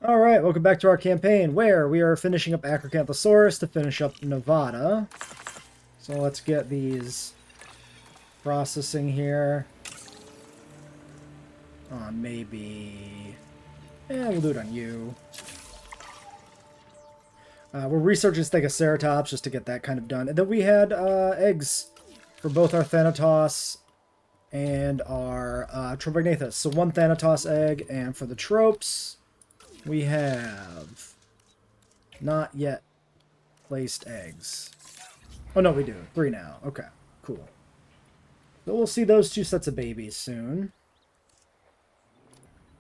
All right, welcome back to our campaign where we are finishing up Acrocanthosaurus to finish up Nevada. So let's get these processing here. Maybe... we'll do it on you. We're researching Stegoceratops just to get that kind of done. And then we had eggs for both our Thanatos and our Tropognathus. So one Thanatos egg, and for the tropes, we have not yet placed eggs. Oh no, we do. 3 now. Okay, cool. So we'll see those 2 sets of babies soon.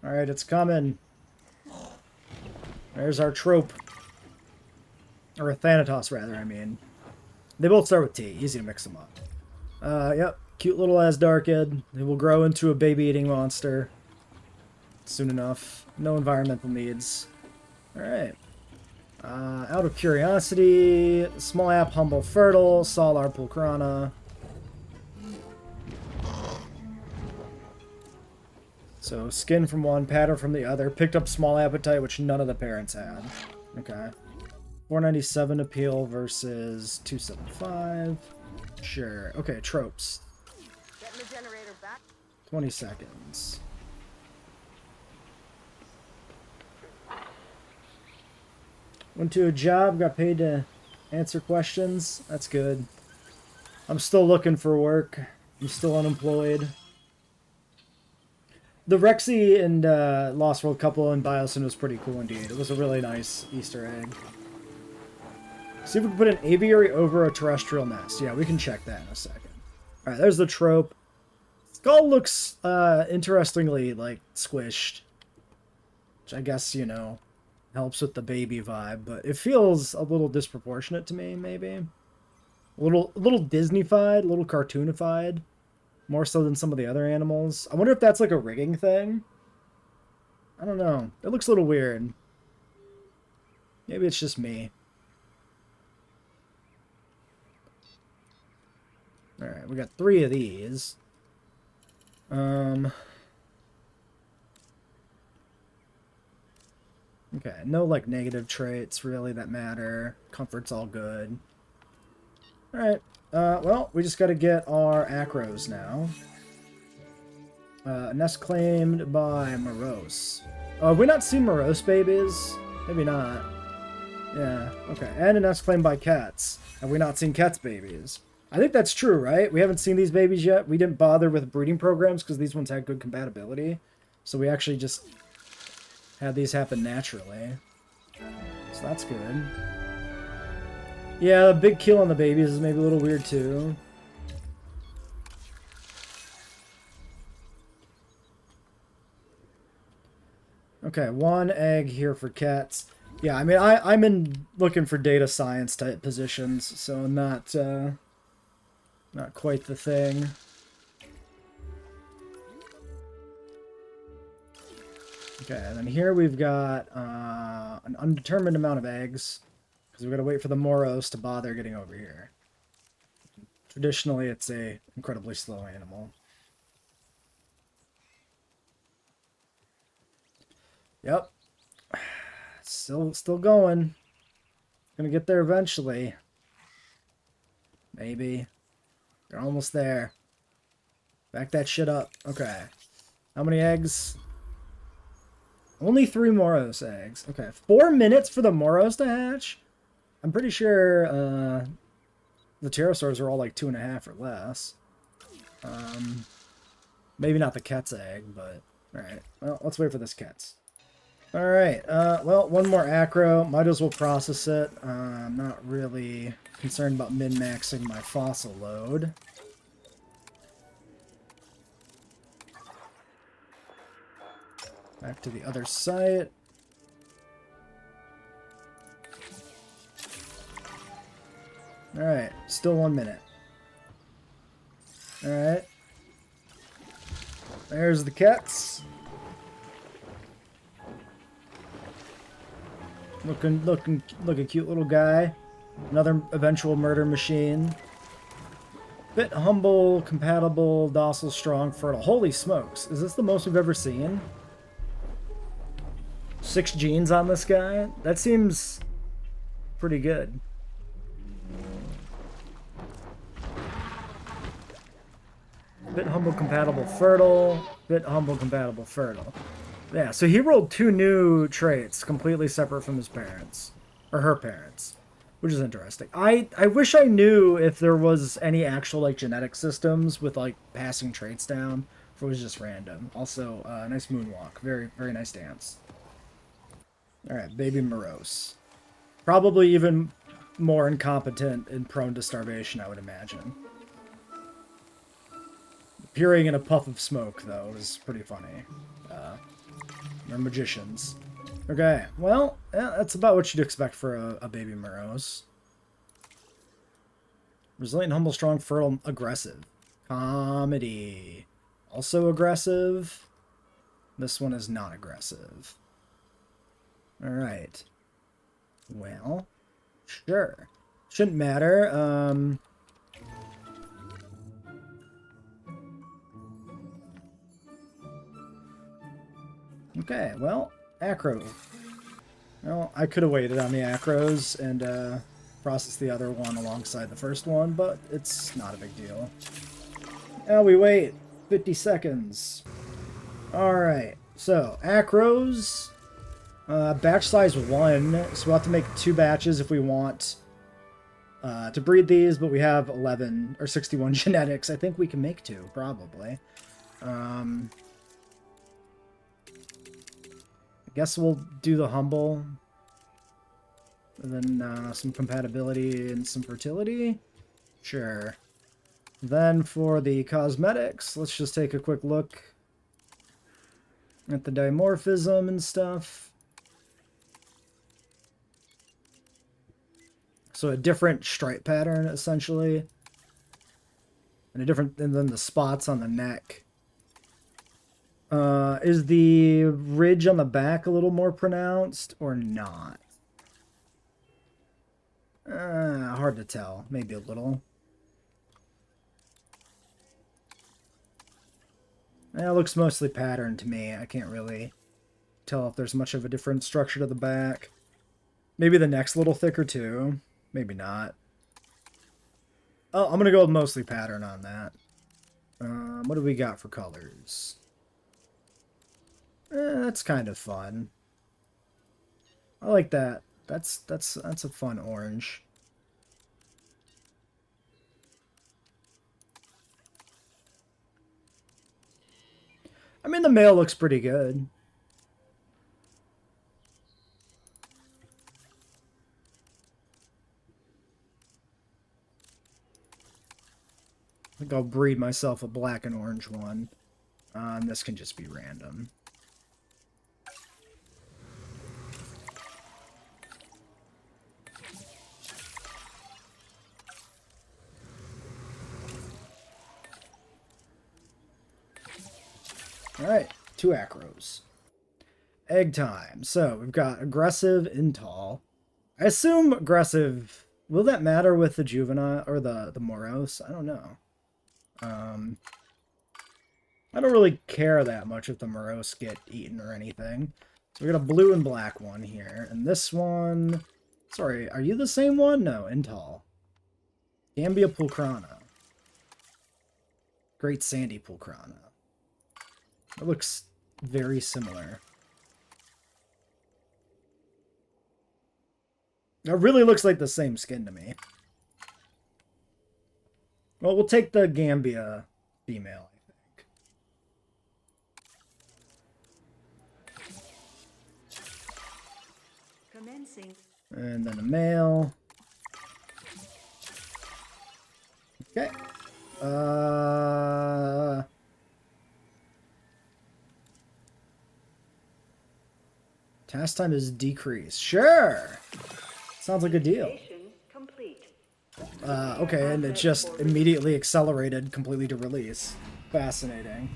Alright, it's coming. There's our trope. Or a Thanatos, rather, I mean. They both start with T. Easy to mix them up. Yep. Cute little Asdarkid. It will grow into a baby-eating monster soon enough. No environmental needs. Alright. Out of curiosity, small app, humble, fertile, Salar, pulchrana. So, skin from one, pattern from the other. Picked up small appetite, which none of the parents had. Okay. 497 appeal versus 275. Sure. Okay, tropes. 20 seconds. Went to a job, got paid to answer questions. That's good. I'm still looking for work. I'm still unemployed. The Rexy and Lost World couple in Biosyn was pretty cool indeed. It was a really nice Easter egg. See if we can put an aviary over a terrestrial nest. Yeah, we can check that in a second. Alright, there's the trope. Skull looks interestingly, like, squished. Which I guess, you know, helps with the baby vibe. But it feels a little disproportionate to me, maybe. A little Disney-fied, a little cartoonified. More so than some of the other animals. I wonder if that's like a rigging thing. I don't know. It looks a little weird. Maybe it's just me. Alright, we got 3 of these. Okay, no like negative traits really that matter. Comfort's all good. Alright, well, we just gotta get our acros now. Nest claimed by Morose. Oh, have we not seen Morose babies? Maybe not. Yeah, okay. And a nest claimed by Cats. Have we not seen Cats babies? I think that's true, right? We haven't seen these babies yet. We didn't bother with breeding programs because these ones had good compatibility. So we actually just had these happen naturally. So that's good. Yeah, the big kill on the babies is maybe a little weird too. Okay, 1 egg here for Cats. Yeah, I mean, I'm in looking for data science type positions, so not quite the thing. Okay, and then here we've got an undetermined amount of eggs, because we've got to wait for the Moros to bother getting over here. Traditionally, it's a incredibly slow animal. Yep. Still going. Gonna get there eventually. Maybe. They're almost there. Back that shit up. Okay. How many eggs? Only 3 Moros eggs. Okay, 4 minutes for the Moros to hatch? I'm pretty sure the pterosaurs are all like 2.5 or less. Maybe not the Ket's egg, but... Alright, well, let's wait for this Ket's. Alright, well, 1 more acro. Might as well process it. I'm not really concerned about min-maxing my fossil load. Back to the other site. Alright, still 1 minute. Alright. There's the Cats. Looking like a cute little guy. Another eventual murder machine. Bit humble, compatible, docile, strong, fertile. Holy smokes. Is this the most we've ever seen? 6 genes on this guy? That seems pretty good. Bit humble compatible fertile. Bit humble compatible fertile. Yeah, so he rolled 2 new traits completely separate from his parents. Or her parents. Which is interesting. I wish I knew if there was any actual like genetic systems with like passing traits down. If it was just random. Also, nice moonwalk. Very, very nice dance. Alright, baby morose. Probably even more incompetent and prone to starvation, I would imagine. Appearing in a puff of smoke, though, is pretty funny. They're magicians. Okay, well, yeah, that's about what you'd expect for a baby morose. Resilient, humble, strong, fertile, aggressive. Comedy. Also aggressive. This one is not aggressive. Alright. Well, sure. Shouldn't matter. Okay, well, acro. Well, I could have waited on the acros and processed the other one alongside the first one, but it's not a big deal. Now we wait 50 seconds. Alright, so acros. Batch size 1, so we'll have to make 2 batches if we want to breed these, but we have 11 or 61 genetics. I think we can make 2, probably. I guess we'll do the humble, and then some compatibility and some fertility. Sure. Then for the cosmetics, let's just take a quick look at the dimorphism and stuff. So a different stripe pattern, essentially. And then the spots on the neck. Is the ridge on the back a little more pronounced or not? Hard to tell. Maybe a little. It looks mostly patterned to me. I can't really tell if there's much of a different structure to the back. Maybe the neck's a little thicker too. Maybe not. Oh, I'm going to go with mostly pattern on that. What do we got for colors? That's kind of fun. I like that. That's a fun orange. I mean, the male looks pretty good. I think I'll breed myself a black and orange one. And this can just be random. Alright, 2 acros. Egg time. So, we've got aggressive and tall. I assume aggressive... Will that matter with the juvenile or the morose? I don't know. I don't really care that much if the morose get eaten or anything. So we got a blue and black one here. And this one... Sorry, are you the same one? No, Intal. Gambia pulcrana. Great Sandy pulcrana. It looks very similar. It really looks like the same skin to me. Well, we'll take the Gambia female, I think. Commencing. And then a male. Okay. Task time is decreased. Sure! Sounds like a deal. Okay, and it just immediately accelerated completely to release. Fascinating.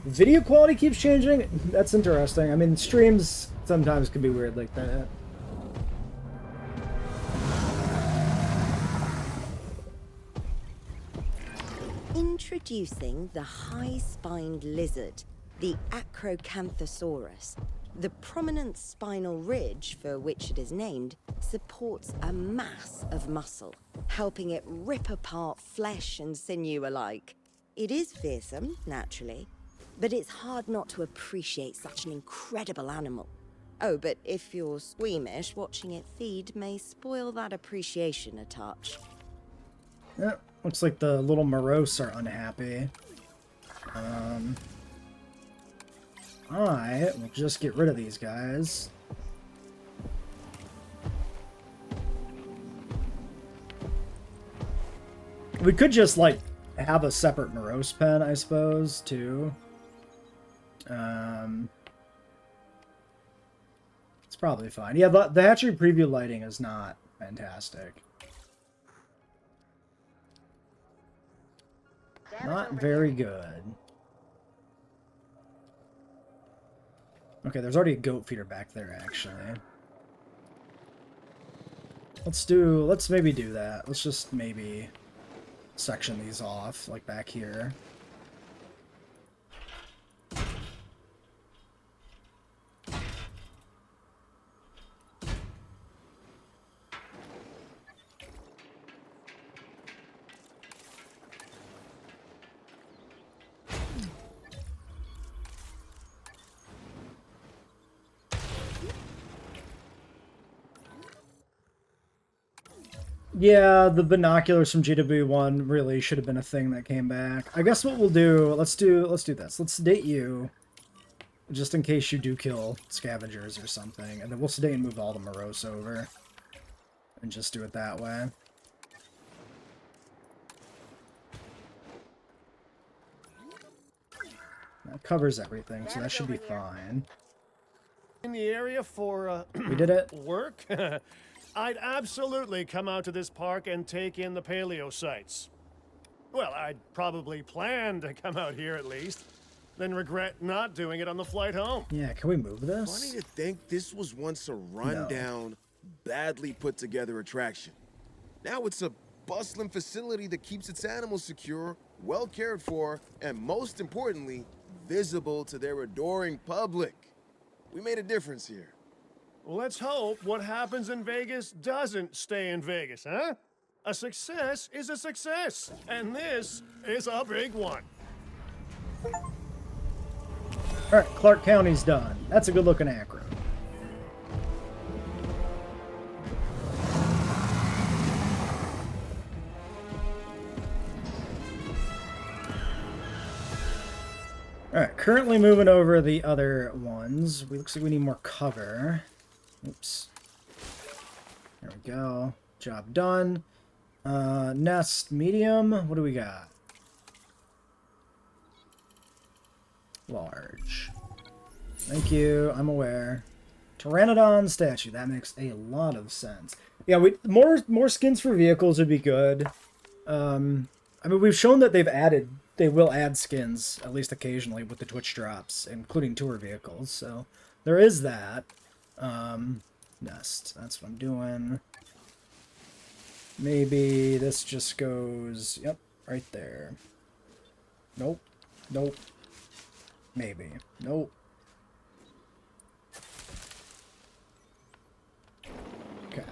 Video quality keeps changing? That's interesting. I mean, streams sometimes can be weird like that. Introducing the high-spined lizard, the Acrocanthosaurus. The prominent spinal ridge, for which it is named, supports a mass of muscle, helping it rip apart flesh and sinew alike. It is fearsome, naturally, but it's hard not to appreciate such an incredible animal. Oh, but if you're squeamish, watching it feed may spoil that appreciation a touch. Yeah, looks like the little morose are unhappy. I will just get rid of these guys. We could just, like, have a separate morose pen, I suppose, too. It's probably fine. Yeah, the hatchery preview lighting is not fantastic. Not very good. Okay, there's already a goat feeder back there, actually. Let's maybe do that. Let's just maybe section these off, like back here. Yeah, the binoculars from JWE3 really should have been a thing that came back. I guess what we'll do, let's do this. Let's sedate you, just in case you do kill scavengers or something, and then we'll sedate and move all the morose over, and just do it that way. That covers everything, so that should be fine. In the area for We did it. work? I'd absolutely come out to this park and take in the paleo sites. Well, I'd probably plan to come out here at least, then regret not doing it on the flight home. Yeah, can we move this? Funny to think this was once a rundown, badly put together attraction. Now it's a bustling facility that keeps its animals secure, well cared for, and most importantly, visible to their adoring public. We made a difference here. Let's hope what happens in Vegas doesn't stay in Vegas, huh? A success is a success, and this is a big one. Alright, Clark County's done. That's a good looking acro. Alright, currently moving over the other ones. Looks like we need more cover. Oops. There we go. Job done. Nest medium. What do we got? Large. Thank you. I'm aware. Pteranodon statue. That makes a lot of sense. Yeah, more skins for vehicles would be good. I mean, we've shown that they will add skins at least occasionally with the Twitch drops, including tour vehicles. So there is that. Nest. That's what I'm doing. Maybe this just goes, yep, right there. Nope. Nope. Maybe. Nope. Okay.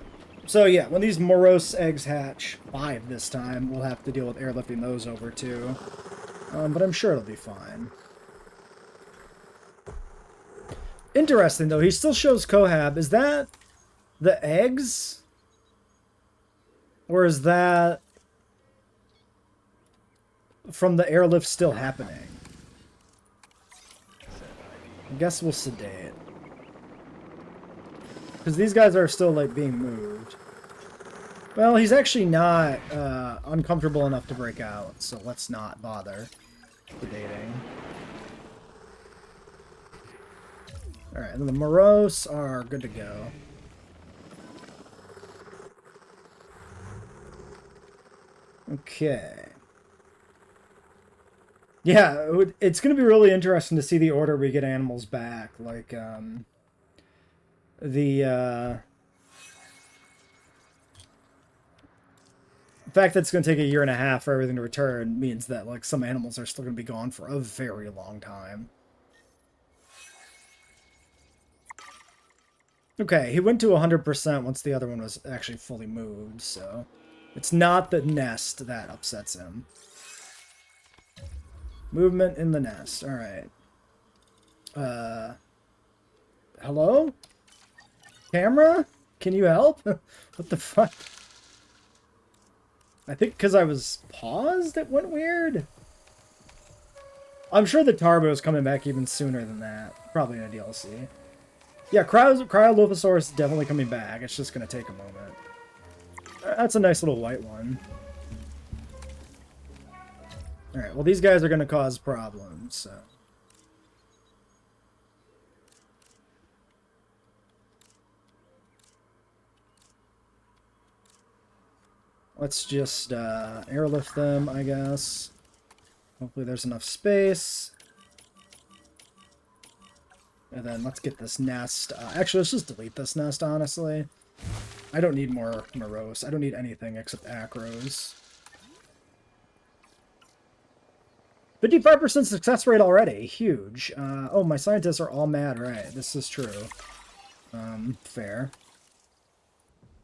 So yeah, when these morose eggs hatch, 5 this time, we'll have to deal with airlifting those over too. But I'm sure it'll be fine. Interesting though, he still shows cohab. Is that the eggs? Or is that from the airlift still happening? I guess we'll sedate. Because these guys are still, like, being moved. Well, he's actually not uncomfortable enough to break out, so let's not bother sedating. Alright, and the morose are good to go. Okay. Yeah, it's going to be really interesting to see the order we get animals back. Like, the fact that it's going to take a year and a half for everything to return means that, like, some animals are still going to be gone for a very long time. Okay, he went to 100% once the other one was actually fully moved, so... It's not the nest that upsets him. Movement in the nest, alright. Hello? Camera? Can you help? What the fuck? I think because I was paused, it went weird. I'm sure the Tarbo is coming back even sooner than that. Probably in a DLC. Yeah, Cryolophosaurus is definitely coming back. It's just going to take a moment. That's a nice little white one. Alright, well these guys are going to cause problems, so... Let's just airlift them, I guess. Hopefully there's enough space. And then let's get this nest. Actually, let's just delete this nest, honestly. I don't need more morose. I don't need anything except acros. 55% success rate already. Huge. Oh, my scientists are all mad. Right, this is true. Fair.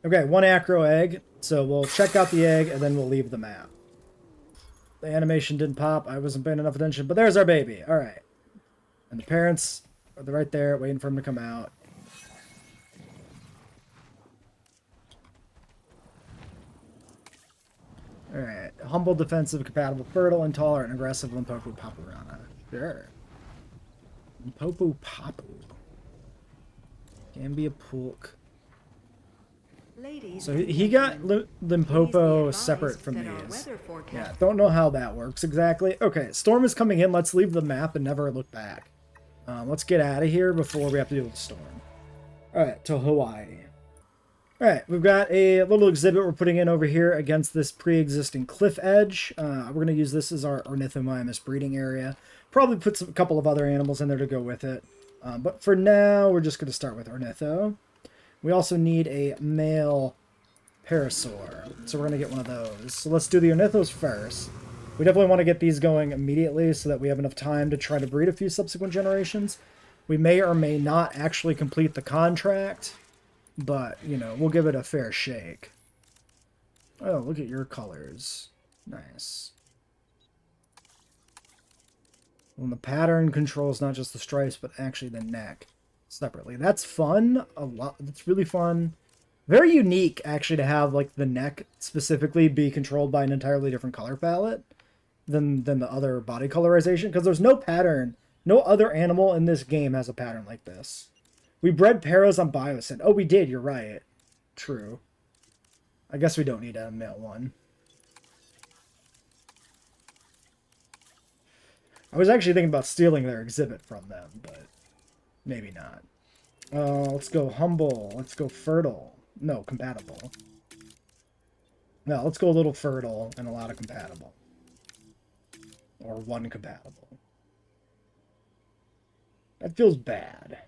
Okay, 1 acro egg. So we'll check out the egg, and then we'll leave the map. The animation didn't pop. I wasn't paying enough attention. But there's our baby. All right. And the parents are right there waiting for him to come out. All right. Humble, defensive, compatible, fertile, intolerant, aggressive, Limpopo Papurana. Sure. Limpopo Papu. Can be a pulk. Ladies So and he got gentlemen, Limpopo please be separate from advised that our these. weather forecast- Yeah, don't know how that works exactly. Okay, storm is coming in. Let's leave the map and never look back. Let's get out of here before we have to deal with the storm. Alright, to Hawaii. Alright, we've got a little exhibit we're putting in over here against this pre-existing cliff edge. We're going to use this as our Ornithomimus breeding area. Probably put a couple of other animals in there to go with it. But for now, we're just going to start with Ornitho. We also need a male parasaur, so we're going to get one of those. So let's do the Ornithos first. We definitely want to get these going immediately so that we have enough time to try to breed a few subsequent generations. We may or may not actually complete the contract, but, you know, we'll give it a fair shake. Oh, look at your colors. Nice. And the pattern controls not just the stripes, but actually the neck separately. That's fun. A lot. That's really fun. Very unique, actually, to have like the neck specifically be controlled by an entirely different color palette than the other body colorization, because there's no pattern. No other animal in this game has a pattern like this. We bred paras on Biosyn. Oh, we did. You're right. True. I guess we don't need a male one. I was actually thinking about stealing their exhibit from them, but maybe not. Let's go humble. Let's go fertile. No, compatible. No, let's go a little fertile and a lot of compatible. Or 1 compatible. That feels bad.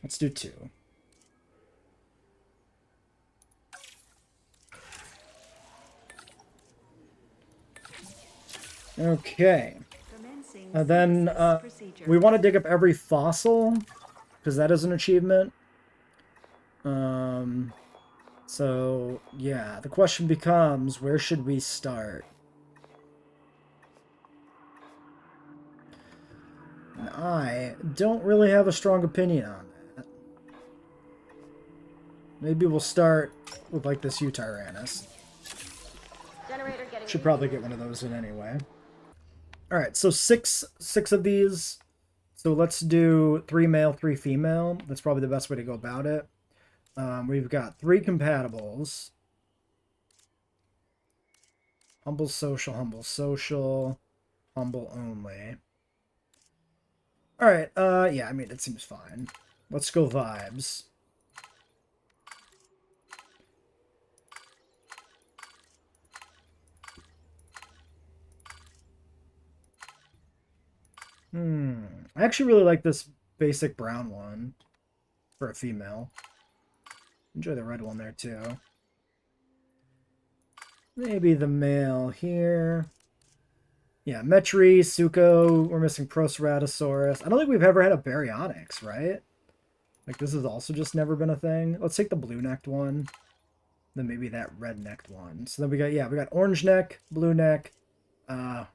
Let's do 2. Okay. Commencing Then census procedure. we want to dig up every fossil, because that is an achievement. So, yeah, the question becomes, where should we start? And I don't really have a strong opinion on that. Maybe we'll start with, like, this Utyrannus. Should probably get one of those in anyway. Alright, so six of these. So let's do 3 male, 3 female. That's probably the best way to go about it. We've got 3 compatibles. Humble social, humble only. Alright, yeah, I mean, it seems fine. Let's go vibes. I actually really like this basic brown one for a female. Enjoy the red one there too. Maybe the male here. Yeah, Metri, Suko, we're missing Proceratosaurus. I don't think we've ever had a Baryonyx, right? Like, this has also just never been a thing. Let's take the blue-necked one. Then maybe that red-necked one. So then we got, yeah, we got orange neck, blue neck,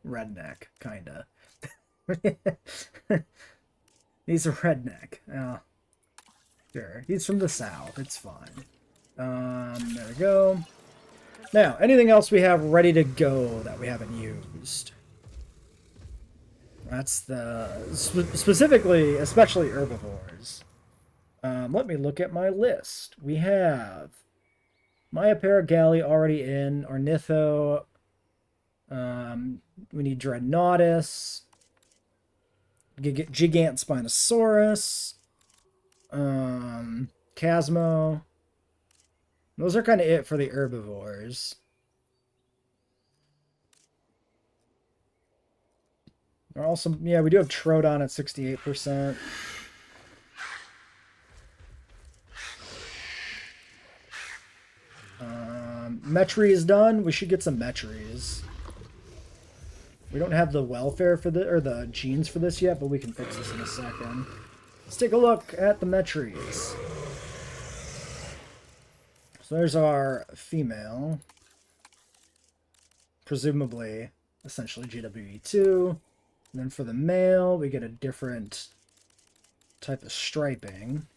red neck, kinda. He's a redneck. Sure. He's from the south. It's fine. There we go. Now, anything else we have ready to go that we haven't used? That's the... specifically, especially herbivores. Let me look at my list. We have Maya Paragali already in. Ornitho. We need Dreadnoughtus. Gigant Spinosaurus. Chasmo. Those are kind of it for the herbivores. There are also, yeah, we do have Troodon at 68%. Metri is done. We should get some Metries. We don't have the welfare for the, or the genes for this yet, but we can fix this in a second. Let's take a look at the Metries. So there's our female. Presumably, essentially JWE2. And then for the male, we get a different type of striping.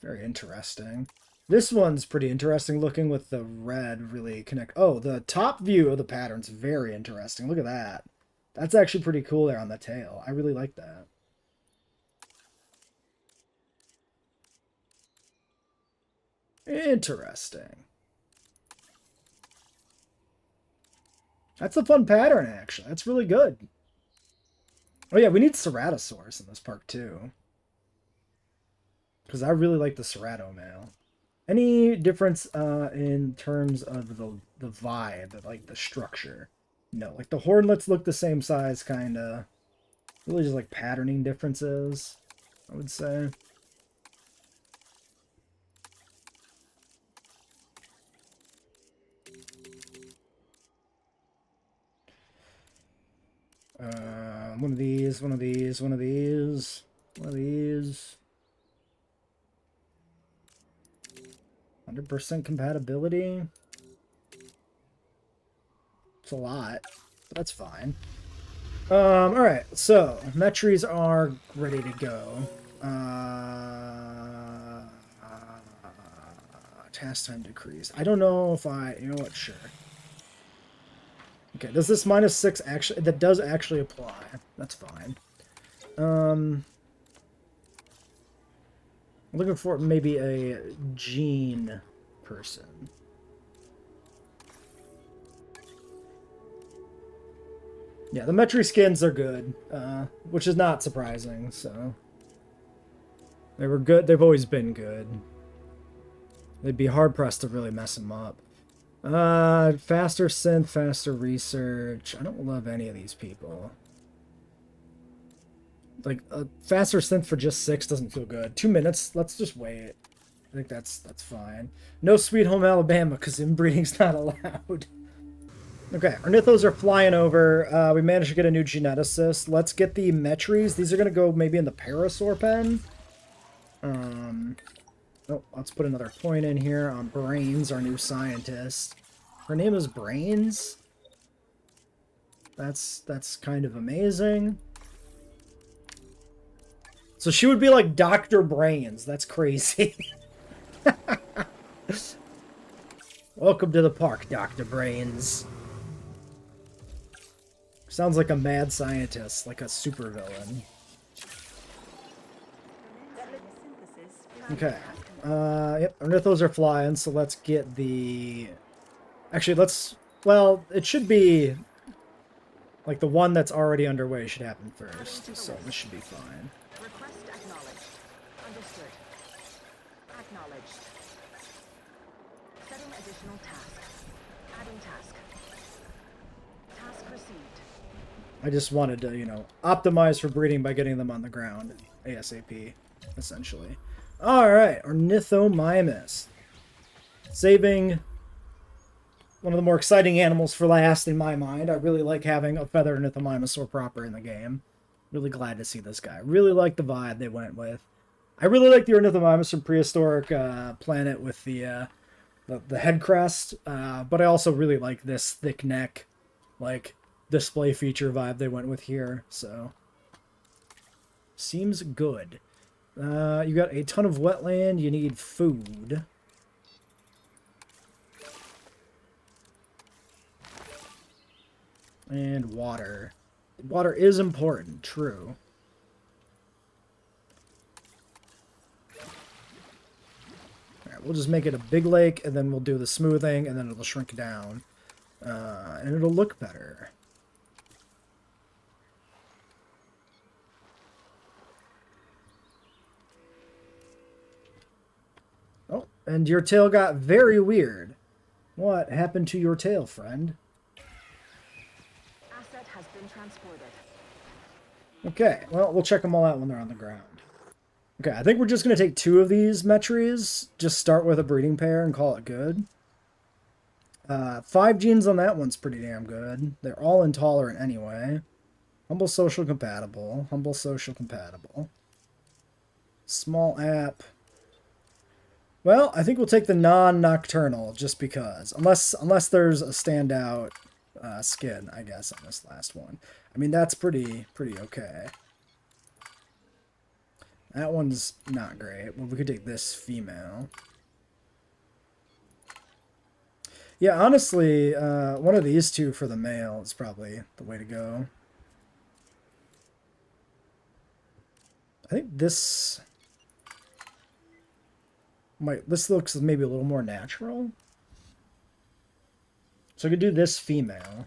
Very interesting. This one's pretty interesting looking with the red really connect. Oh, the top view of the pattern's very interesting. Look at that. That's actually pretty cool there on the tail. I really like that. Interesting. That's a fun pattern, actually. That's really good. Oh yeah, we need Ceratosaurus in this park, too. Because I really like the Cerato male. Any difference in terms of the vibe, like the structure? No, like the hornlets look the same size, kind of. Really just like patterning differences, I would say. One of these, one of these, one of these, one of these. 100% compatibility. It's a lot, but that's fine. Alright, so Metries are ready to go. Task time decrease. I don't know if I, you know what, sure. Okay, does this -6 actually, that does actually apply. That's fine. I'm looking for maybe a gene person. Yeah, the Metri skins are good, which is not surprising, so. They were good, they've always been good. They'd be hard-pressed to really mess them up. Faster synth, faster research. I don't love any of these people. Like, a faster synth for just 6 doesn't feel good. 2 minutes, let's just wait. I think that's fine. No Sweet Home Alabama, because inbreeding's not allowed. Okay, Ornithos are flying over. We managed to get a new geneticist. Let's get the Metries. These are going to go maybe in the Parasaur pen. Oh, let's put another point in here on Brains, our new scientist. Her name is Brains. That's kind of amazing. So she would be like Dr. Brains. That's crazy. Welcome to the park, Dr. Brains. Sounds like a mad scientist, like a supervillain. Okay. Yep, Ornithos are flying, so let's get the... Actually, let's... Well, it should be... Like, the one that's already underway should happen first, so this should be fine. Request acknowledged. Understood. Acknowledged. Setting additional task. Adding task. Task received. I just wanted to, you know, optimize for breeding by getting them on the ground ASAP, essentially. Alright, Ornithomimus. Saving one of the more exciting animals for last in my mind. I really like having a feathered Nithomimosaur proper in the game. Really glad to see this guy. Really like the vibe they went with. I really like the Ornithomimosaur prehistoric planet with the head crest, but I also really like this thick neck, like, display feature vibe they went with here, so seems good. You got a ton of wetland, you need food. And water. Water is important, true. Alright, we'll just make it a big lake, and then we'll do the smoothing, and then it'll shrink down. And it'll look better. Oh, and your tail got very weird. What happened to your tail, friend? Asset has been transported. Okay, well, we'll check them all out when they're on the ground. Okay, I think we're just going to take 2 of these Metries, just start with a breeding pair and call it good. 5 genes on that one's pretty damn good. They're all intolerant anyway. Humble social compatible. Humble social compatible. Small app. Well, I think we'll take the non-nocturnal just because. Unless there's a standout skin, I guess, on this last one. I mean, that's pretty okay. That one's not great. Well, we could take this female. Yeah, honestly, one of these 2 for the male is probably the way to go. I think this this looks maybe a little more natural. So I could do this female.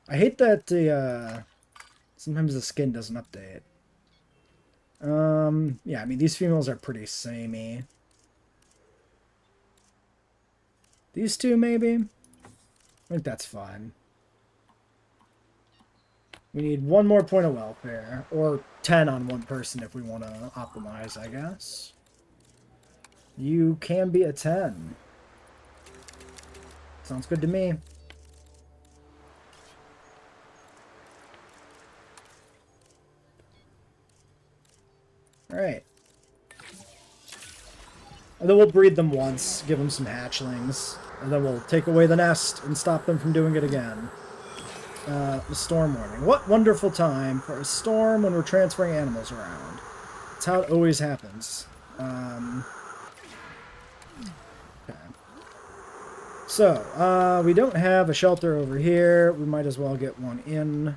I hate that the sometimes the skin doesn't update. Yeah, I mean, these females are pretty samey. These 2, maybe? I think that's fine. We need 1 more point of welfare, or 10 on 1 person if we want to optimize, I guess. You can be a 10. Sounds good to me. Alright. And then we'll breed them once, give them some hatchlings, and then we'll take away the nest and stop them from doing it again. The storm warning. What wonderful time for a storm when we're transferring animals around. That's how it always happens. Okay. So, we don't have a shelter over here. We might as well get one in.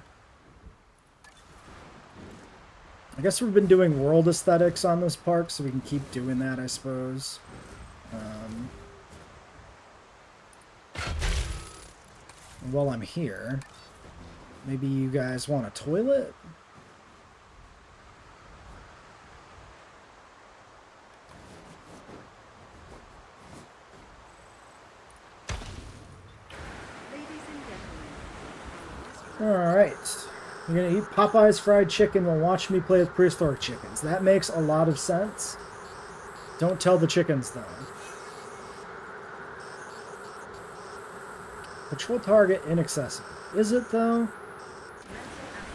I guess we've been doing world aesthetics on this park, so we can keep doing that, I suppose. While I'm here, maybe you guys want a toilet? Ladies and gentlemen, Alright. You're gonna eat Popeye's fried chicken while watching me play with prehistoric chickens. That makes a lot of sense. Don't tell the chickens, though. Patrol target inaccessible. Is it, though?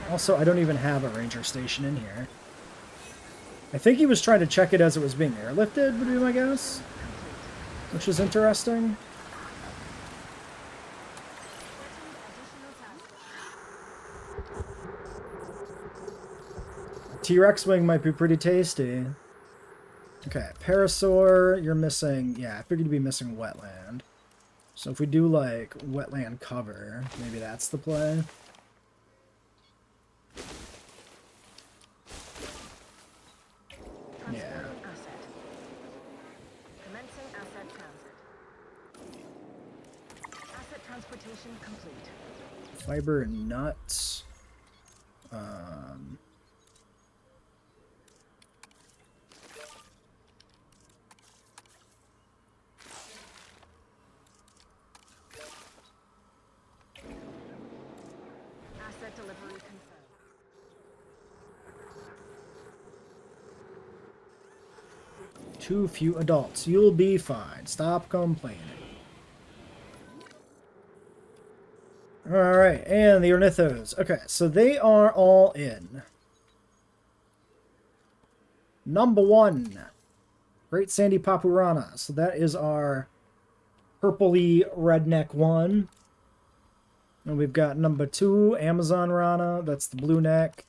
Also, I don't even have a ranger station in here. I think he was trying to check it as it was being airlifted, would be my guess. Which is interesting. T-Rex wing might be pretty tasty. Okay, Parasaur, you're missing... Yeah, I figured you'd be missing wetland. So if we do, like, wetland cover, maybe that's the play. Yeah. Asset. Commencing asset transit. Asset transportation complete. Fiber and nuts. Asset delivery confirmed. Too few adults. You'll be fine. Stop complaining. Alright, and the ornithos. Okay, so they are all in. Number 1. Great Sandy Papurana. So that is our purpley redneck one. And we've got number 2, Amazon Rana. That's the blue neck.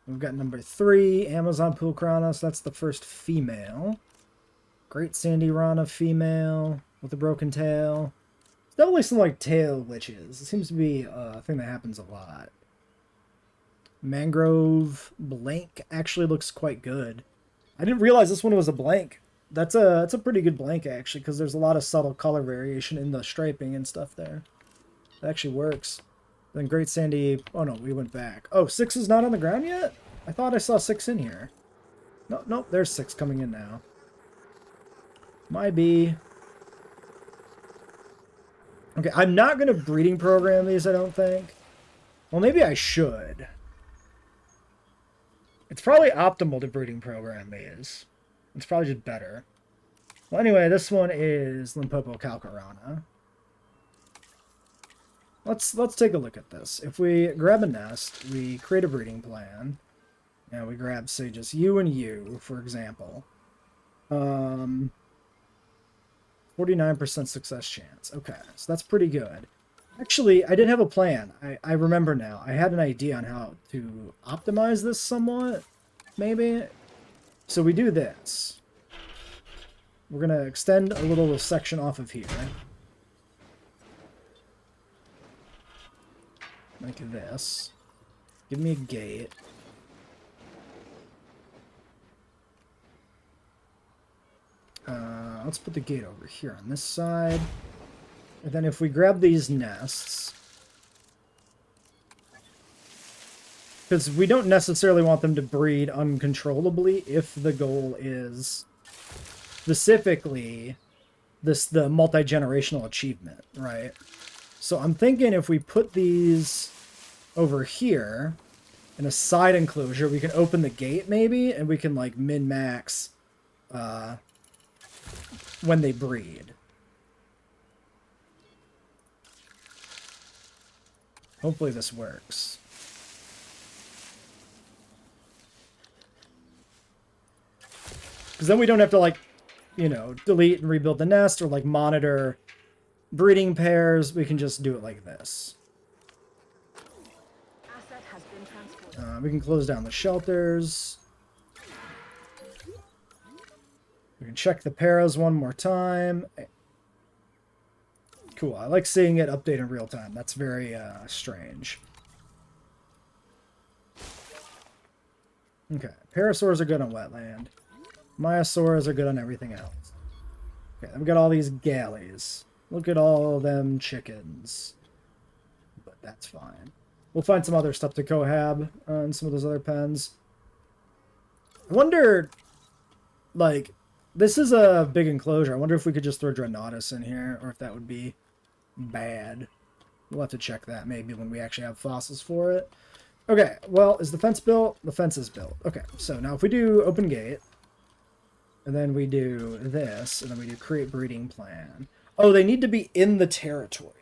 We've got number 3, Amazon Pulcrana. So that's the first female. Great Sandy Rana female with a broken tail. It's definitely some like tail glitches. It seems to be a thing that happens a lot. Mangrove blank actually looks quite good. I didn't realize this one was a blank. That's a pretty good blank actually, because there's a lot of subtle color variation in the striping and stuff there. It actually works. Then Great Sandy... Oh no, we went back. Oh, 6 is not on the ground yet? I thought I saw 6 in here. No, nope, there's 6 coming in now. Might be. Okay, I'm not going to breeding program these, I don't think. Well, maybe I should. It's probably optimal to breeding program these. It's probably just better. Well, anyway, this one is Limpopo Calcarana. Let's take a look at this. If we grab a nest, we create a breeding plan, and we grab, say, just you and you, for example. 49% success chance. Okay, so that's pretty good. Actually, I did have a plan. I remember now. I had an idea on how to optimize this somewhat, maybe. So we do this. We're going to extend a little section off of here. Like this. Give me a gate. Let's put the gate over here on this side. And then if we grab these nests, because we don't necessarily want them to breed uncontrollably if the goal is specifically the multi-generational achievement, right? So I'm thinking if we put these over here in a side enclosure, we can open the gate maybe, and we can like min-max when they breed. Hopefully this works. Because then we don't have to, like, you know, delete and rebuild the nest or, like, monitor breeding pairs. We can just do it like this. Asset has been transported. We can close down the shelters. We can check the paras one more time. Cool. I like seeing it update in real time. That's very strange. Okay. Parasaurs are good on wetland. Myosaurs are good on everything else. Okay, then we got all these galleys. Look at all them chickens. But that's fine. We'll find some other stuff to cohab on some of those other pens. I wonder, like, this is a big enclosure. I wonder if we could just throw Dreadnoughtus in here, or if that would be bad. We'll have to check that maybe when we actually have fossils for it. Okay, well, is the fence built? The fence is built. Okay, so now if we do open gate, and then we do this, and then we do create breeding plan. Oh, they need to be in the territory.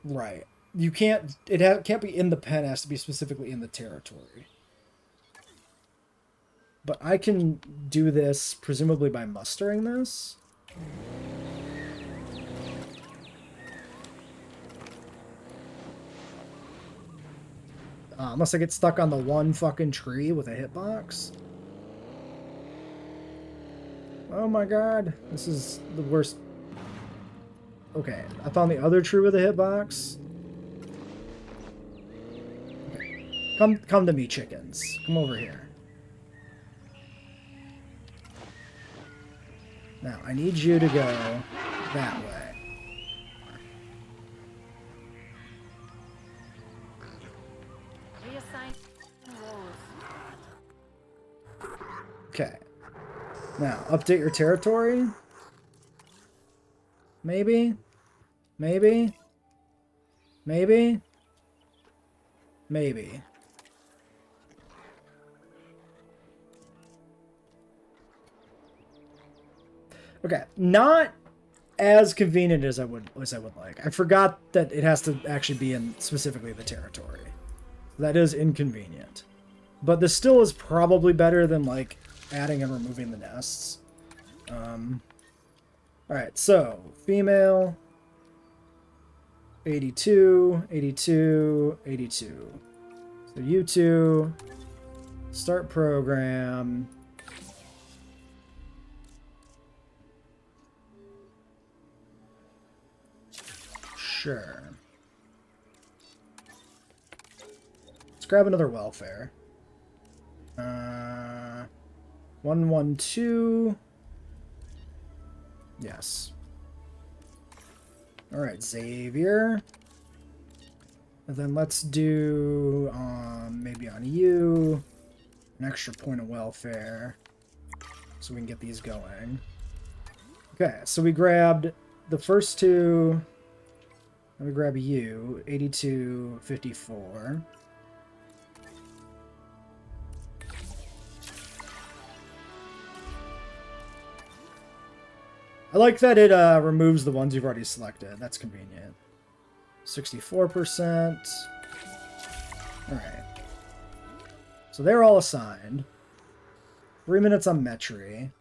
Right. You can't, can't be in the pen, it has to be specifically in the territory. But I can do this presumably by mustering this. Unless I get stuck on the one fucking tree with a hitbox. Oh my god, this is the worst. Okay, I found the other tree with a hitbox. Okay. Come to me, chickens. Come over here. Now, I need you to go that way. Reassign roles. Okay. Now, update your territory? Maybe? Maybe? Maybe? Maybe. Okay, not as convenient as I would like. I forgot that it has to actually be in specifically the territory. That is inconvenient. But this still is probably better than like adding and removing the nests. Alright, so female 82, 82, 82. So you two start program. Sure. Let's grab another welfare. 112. Yes. Alright, Xavier. And then let's do, maybe on you, an extra point of welfare. So we can get these going. Okay, so we grabbed the first two. Let me grab you, 82, 54. I like that it removes the ones you've already selected. That's convenient. 64%. Alright. So they're all assigned. 3 minutes on Metry.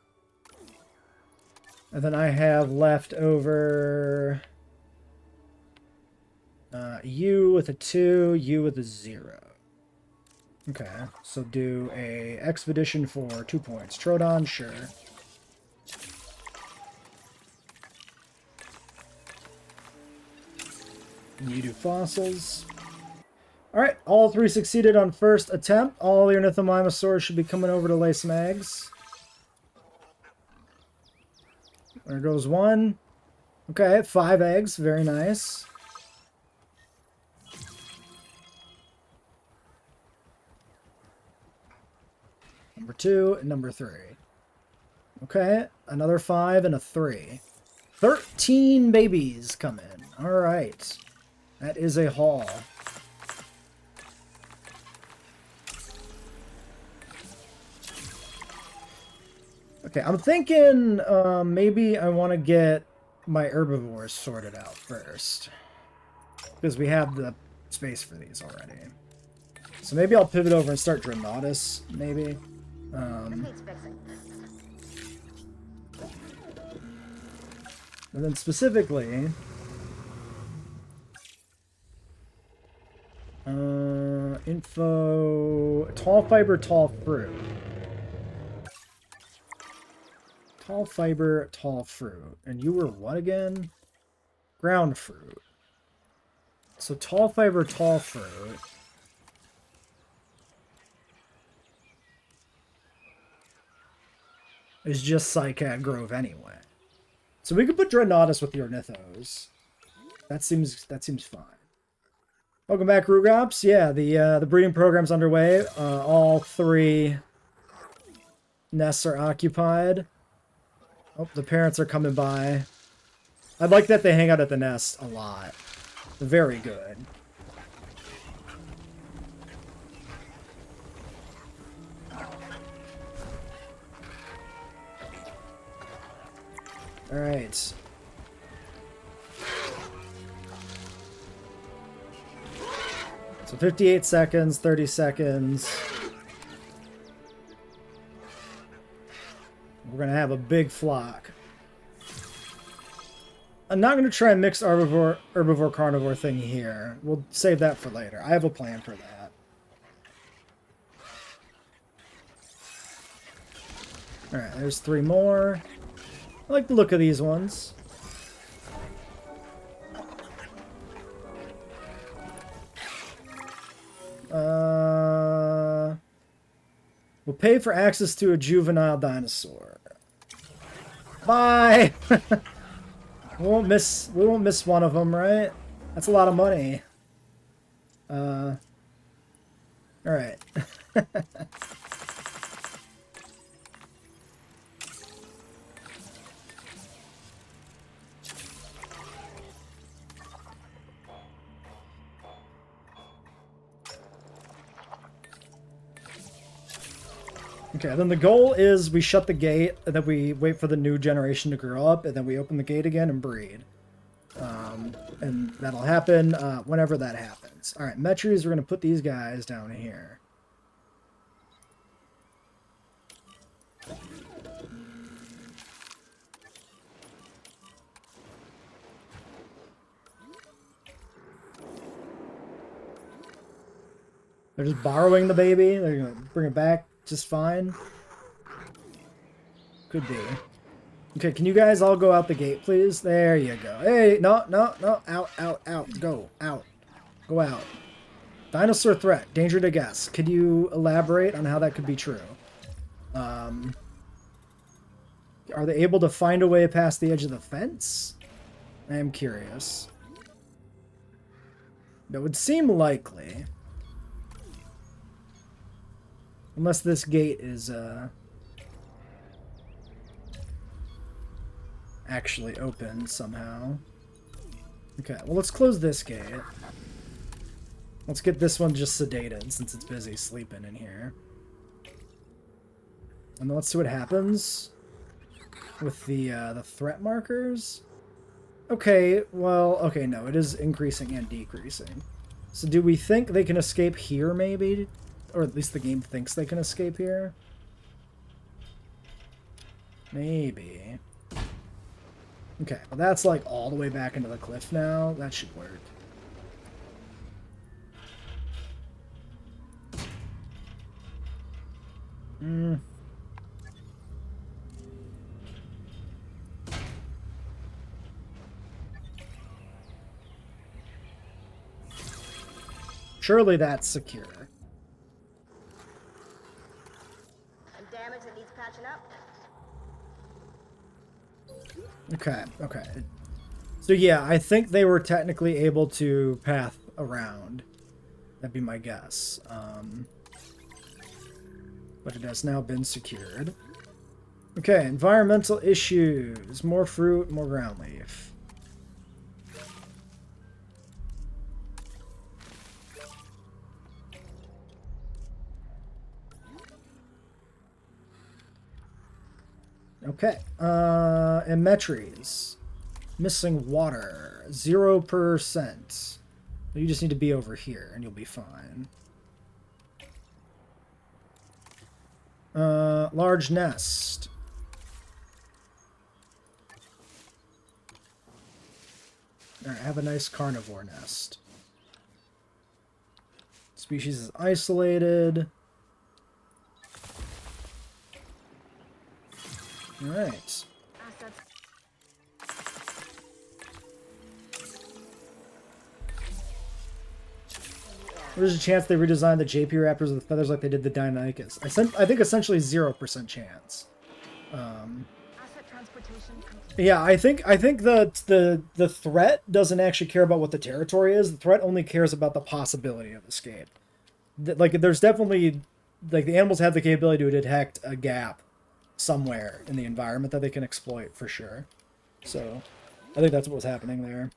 And then I have left over you with a 2, you with a 0. Okay, so do a expedition for 2 points. Troodon, sure. You do fossils. Alright, all 3 succeeded on first attempt. All your Nithomimosaurs should be coming over to lay some eggs. There goes 1. Okay, 5 eggs. Very nice. Number 2 and number 3. Okay, another 5 and a 3. 13 babies come in. Alright. That is a haul. Okay, I'm thinking maybe I want to get my herbivores sorted out first. Because we have the space for these already. So maybe I'll pivot over and start Drenaudis, maybe. And then specifically... info... Tall fiber, tall fruit. Tall fiber, tall fruit. And you were what again? Ground fruit. So tall fiber, tall fruit. Is just Cycad Grove anyway. So we could put Drenaudis with your Ornithos. That seems fine. Welcome back, Rugops. Yeah, the breeding program's underway. All 3 nests are occupied. Oh, the parents are coming by. I like that they hang out at the nest a lot. Very good. All right. So 58 seconds, 30 seconds. We're going to have a big flock. I'm not going to try and mix herbivore carnivore thing here. We'll save that for later. I have a plan for that. Alright, there's 3 more. I like the look of these ones. We'll pay for access to a juvenile dinosaur. Bye! We won't miss one of them, right? That's a lot of money. Alright. Okay, then the goal is we shut the gate, and then we wait for the new generation to grow up, and then we open the gate again and breed. And that'll happen whenever that happens. All right, Metries, we're going to put these guys down here. They're just borrowing the baby. They're going to bring it back just fine. Could be. Okay, can you guys all go out the gate, please? There you go. Hey, no, no, no. Out, out, out. Go, out. Go out. Dinosaur threat. Danger to guests. Could you elaborate on how that could be true? Are they able to find a way past the edge of the fence? I am curious. That would seem likely. Unless this gate is, actually open somehow. Okay, well, let's close this gate. Let's get this one just sedated, since it's busy sleeping in here. And then let's see what happens with the threat markers. Okay, well, okay, no, it is increasing and decreasing. So do we think they can escape here, maybe? Or at least the game thinks they can escape here? Maybe. Okay, well that's like all the way back into the cliff now. That should work. Surely that's secure. And damage that needs patching up. Okay, okay. So yeah, I think they were technically able to path around. That'd be my guess. But it has now been secured. Okay, environmental issues. More fruit, more ground leaf. Okay, and Metries. Missing water, 0%. You just need to be over here and you'll be fine. Large nest. Alright, have a nice carnivore nest. Species is isolated. Alright. Assets. There's a chance they redesigned the JP Raptors with feathers like they did the Deinonychus. I think essentially 0% chance. Asset transportation complete. Yeah, I think the threat doesn't actually care about what the territory is. The threat only cares about the possibility of escape. Like, there's definitely, like, the animals have the capability to detect a gap somewhere in the environment that they can exploit for sure. So, I think that's what was happening there.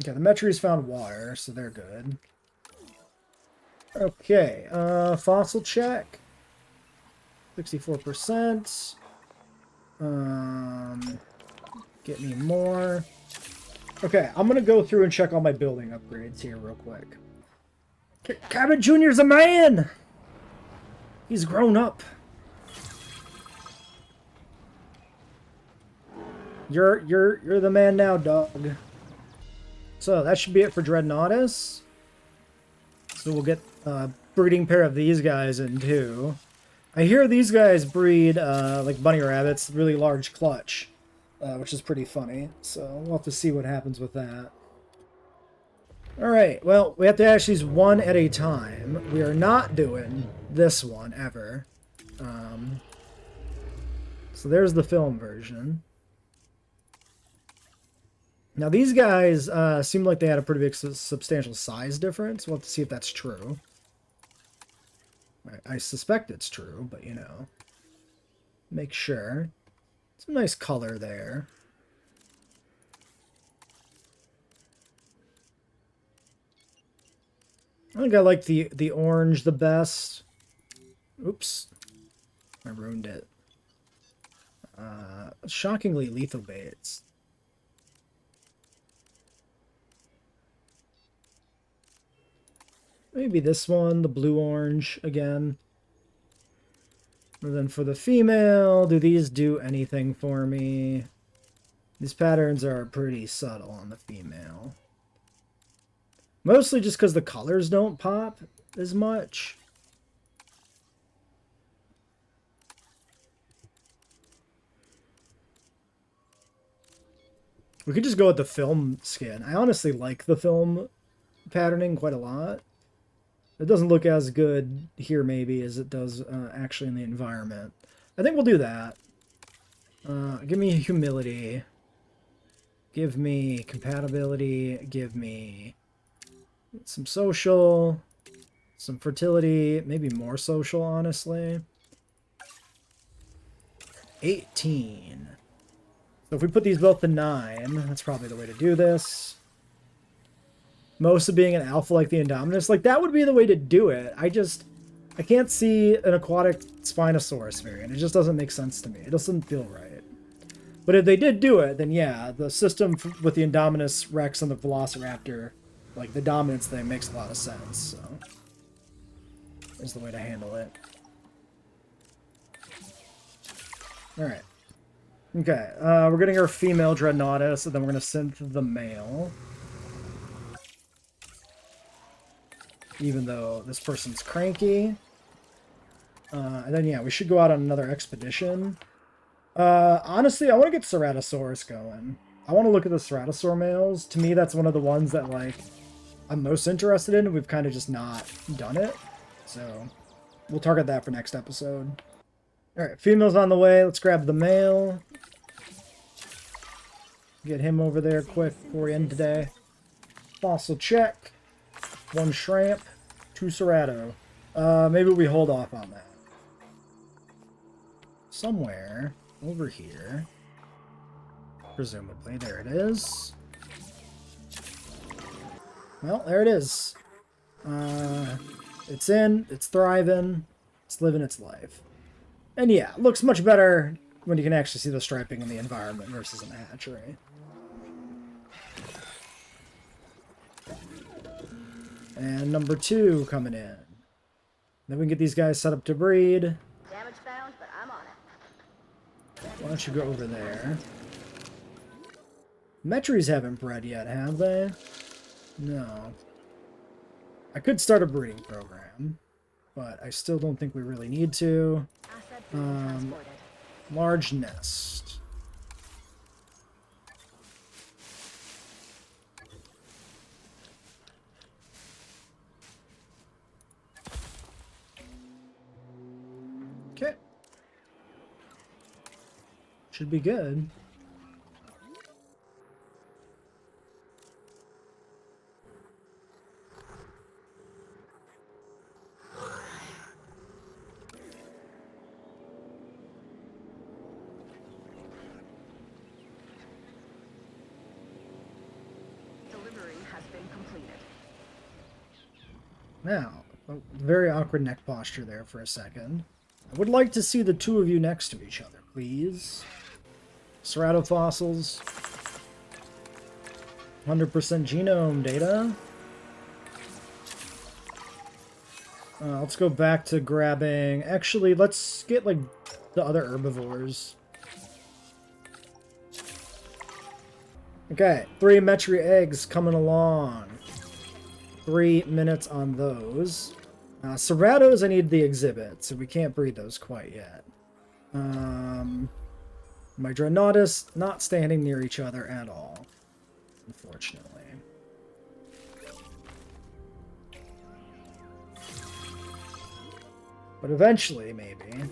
Okay, the Metries found water, so they're good. Okay, fossil check. 64%. Get me more. Okay, I'm gonna go through and check all my building upgrades here real quick. Cabot Jr.'s a man! He's grown up. You're the man now, dog. So that should be it for Dreadnoughtus. So we'll get a breeding pair of these guys in too. I hear these guys breed like bunny rabbits, really large clutch, which is pretty funny. So we'll have to see what happens with that. Alright, well, we have to hatch these one at a time. We are not doing this one ever. So there's the film version. Now these guys seem like they had a pretty big substantial size difference. We'll have to see if that's true. I suspect it's true, but you know. Make sure. Some nice color there. I think I like the orange the best. Oops. I ruined it. Shockingly lethal baits. Maybe this one, the blue-orange again. And then for the female, do these do anything for me? These patterns are pretty subtle on the female. Mostly just because the colors don't pop as much. We could just go with the film skin. I honestly like the film patterning quite a lot. It doesn't look as good here maybe as it does actually in the environment. I think we'll do that. Give me humility. Give me compatibility. Give me some social. Some fertility. Maybe more social, honestly. 18. So if we put these both to 9, that's probably the way to do this. Most of being an alpha like the Indominus, like that would be the way to do it. I can't see an aquatic Spinosaurus variant. It just doesn't make sense to me. It doesn't feel right. But if they did do it, then yeah, the system with the Indominus Rex and the Velociraptor, like the dominance thing, makes a lot of sense. So, is the way to handle it. All right. Okay, we're getting our female Dreadnoughtus, and then we're going to synth the male. Even though this person's cranky. And then, yeah, we should go out on another expedition. Honestly, I want to get Ceratosaurus going. I want to look at the Ceratosaur males. To me, that's one of the ones that, like, I'm most interested in. We've kind of just not done it. So, we'll target that for next episode. Alright, female's on the way. Let's grab the male. Get him over there quick before we end today. Fossil check. 1 shrimp. 2 Cerato. Maybe we hold off on that. Somewhere over here. Presumably. There it is. Well, there it is. It's in. It's thriving. It's living its life. And yeah, it looks much better when you can actually see the striping in the environment versus in the hatchery. And number 2 coming in. Then we can get these guys set up to breed. Damage bound, but I'm on it. Why don't you go over there? Metries haven't bred yet, have they? No. I could start a breeding program, but I still don't think we really need to. Asset being transported. Large nest. Okay. Should be good. Delivery has been completed. Now, a very awkward neck posture there for a second. I would like to see the 2 of you next to each other, please. Ceratofossils. 100% genome data. Let's go back to grabbing... Actually, let's get, like, the other herbivores. Okay, 3 Metri eggs coming along. 3 minutes on those. Ceratos, I need the exhibit, so we can't breed those quite yet. My Dreadnoughtus not standing near each other at all, unfortunately. But eventually, maybe.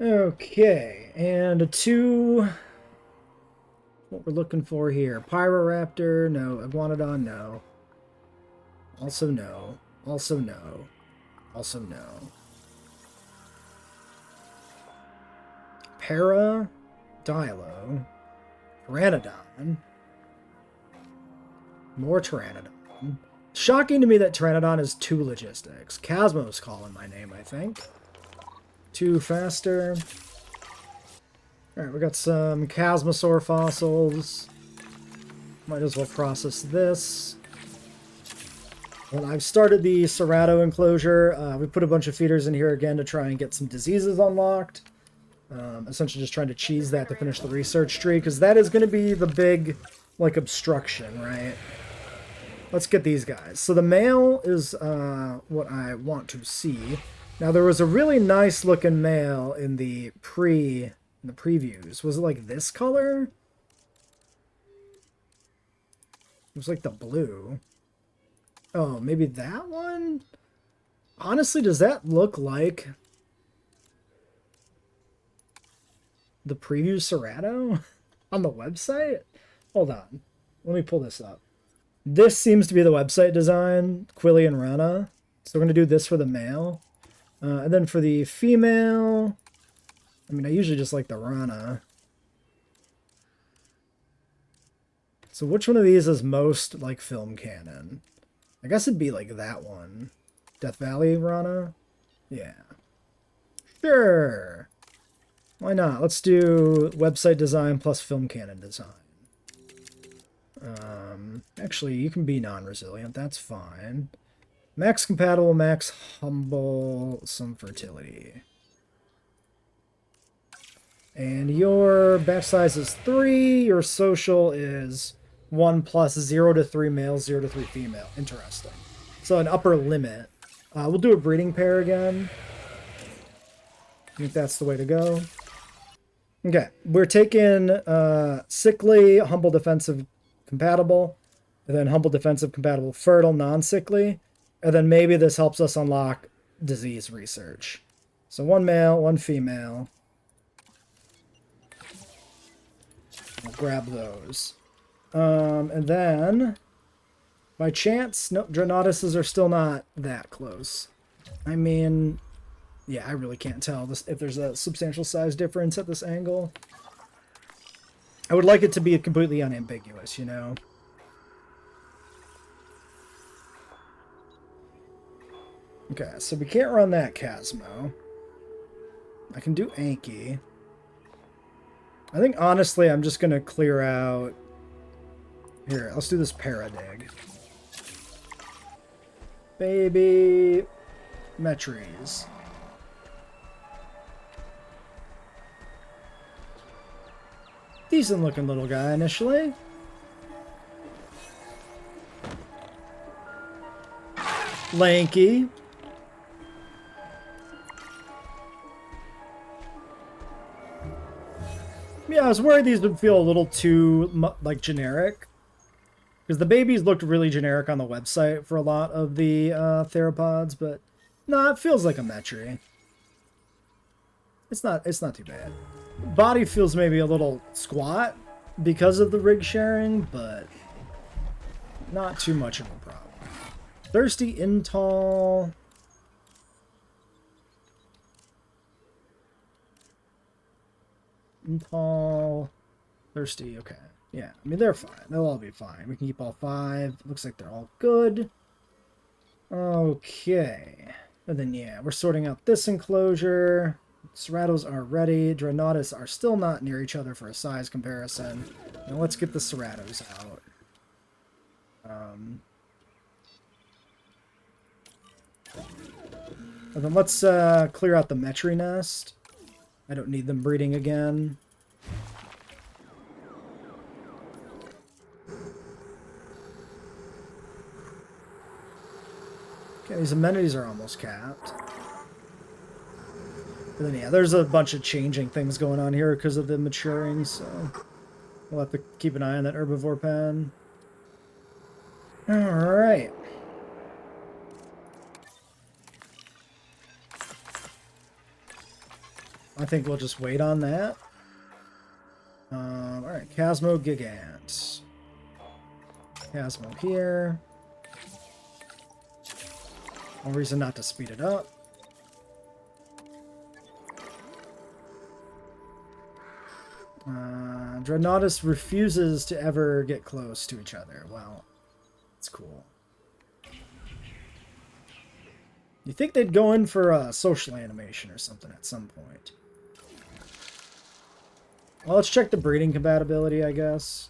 Okay, and a 2... What we're looking for here. Pyroraptor, no. Iguanodon, no. Also no. Also no. Also no. Para? Dilo. Pteranodon. More Pteranodon. Shocking to me that Pteranodon is 2 logistics. Casmo's calling my name, I think. 2 faster. Alright, we got some Chasmosaur fossils. Might as well process this. And I've started the Cerato enclosure. We put a bunch of feeders in here again to try and get some diseases unlocked. Essentially just trying to cheese that to finish the research tree, because that is going to be the big, like, obstruction, right? Let's get these guys. So the male is what I want to see. Now there was a really nice looking male in the previews. Was it like this color? It was like the blue. Oh, maybe that one? Honestly, does that look like the preview Cerato on the website? Hold on. Let me pull this up. This seems to be the website design, Quilly and Rana. So we're going to do this for the male. And then for the female, I mean, I usually just like the Rana. So which one of these is most like film canon? I guess it'd be like that one. Death Valley Rana? Yeah. Sure. Why not? Let's do website design plus film canon design. Actually, you can be non-resilient. That's fine. Max compatible, max humble, some fertility. And your batch size is 3. Your social is 1 plus 0 to 3 male, 0 to 3 female. Interesting. So an upper limit. We'll do a breeding pair again. I think that's the way to go. Okay, we're taking sickly, humble, defensive, compatible, and then humble, defensive, compatible, fertile, non-sickly, and then maybe this helps us unlock disease research. So 1 male, 1 female. I'll grab those. And then, by chance, nope, Drenaduses are still not that close. I mean, yeah, I really can't tell if there's a substantial size difference at this angle. I would like it to be completely unambiguous, you know? Okay, so we can't run that Casmo. I can do Anki. I think, honestly, I'm just going to clear out... Here, let's do this Paradig. Baby... Metries. Decent looking little guy initially. Lanky. Yeah, I was worried these would feel a little too, like, generic. Because the babies looked really generic on the website for a lot of the theropods, but no, it feels like a Metri. It's not too bad. Body feels maybe a little squat because of the rig sharing, but not too much of a problem. Thirsty Intall. Intall. Thirsty, okay. Yeah, I mean, they're fine. They'll all be fine. We can keep all 5. Looks like they're all good. Okay. And then, yeah, we're sorting out this enclosure. Ceratos are ready. Drenaduses are still not near each other for a size comparison. Now let's get the Ceratos out. And then let's clear out the Metri nest. I don't need them breeding again. Okay, these amenities are almost capped. And then, yeah, there's a bunch of changing things going on here because of the maturing, so we'll have to keep an eye on that herbivore pen. Alright. I think we'll just wait on that. Alright, Casmo Gigant. Casmo here. No reason not to speed it up. Dreadnoughtus refuses to ever get close to each other. Wow. That's cool. You think they'd go in for a social animation or something at some point. Well, let's check the breeding compatibility, I guess.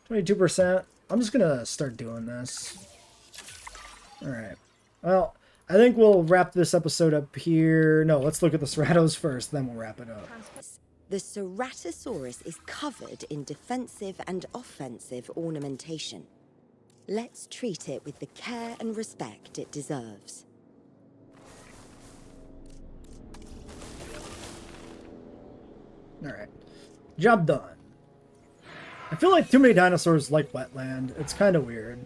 22%. I'm just gonna start doing this. Alright. Well, I think we'll wrap this episode up here. No, let's look at the Ceratos first, then we'll wrap it up. The Ceratosaurus is covered in defensive and offensive ornamentation. Let's treat it with the care and respect it deserves. Alright. Job done. I feel like too many dinosaurs like wetland. It's kind of weird.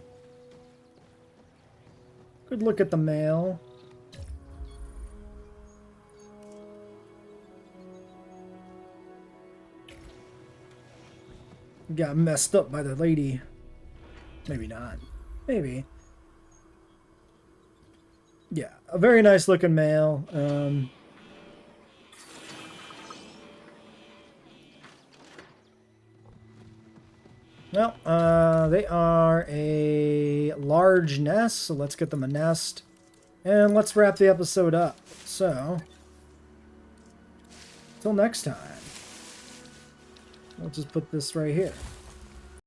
Good look at the male. Got messed up by the lady. Maybe not. Maybe. Yeah, a very nice looking male. Well, they are a large nest, so let's get them a nest. And let's wrap the episode up. So, until next time. We'll just put this right here.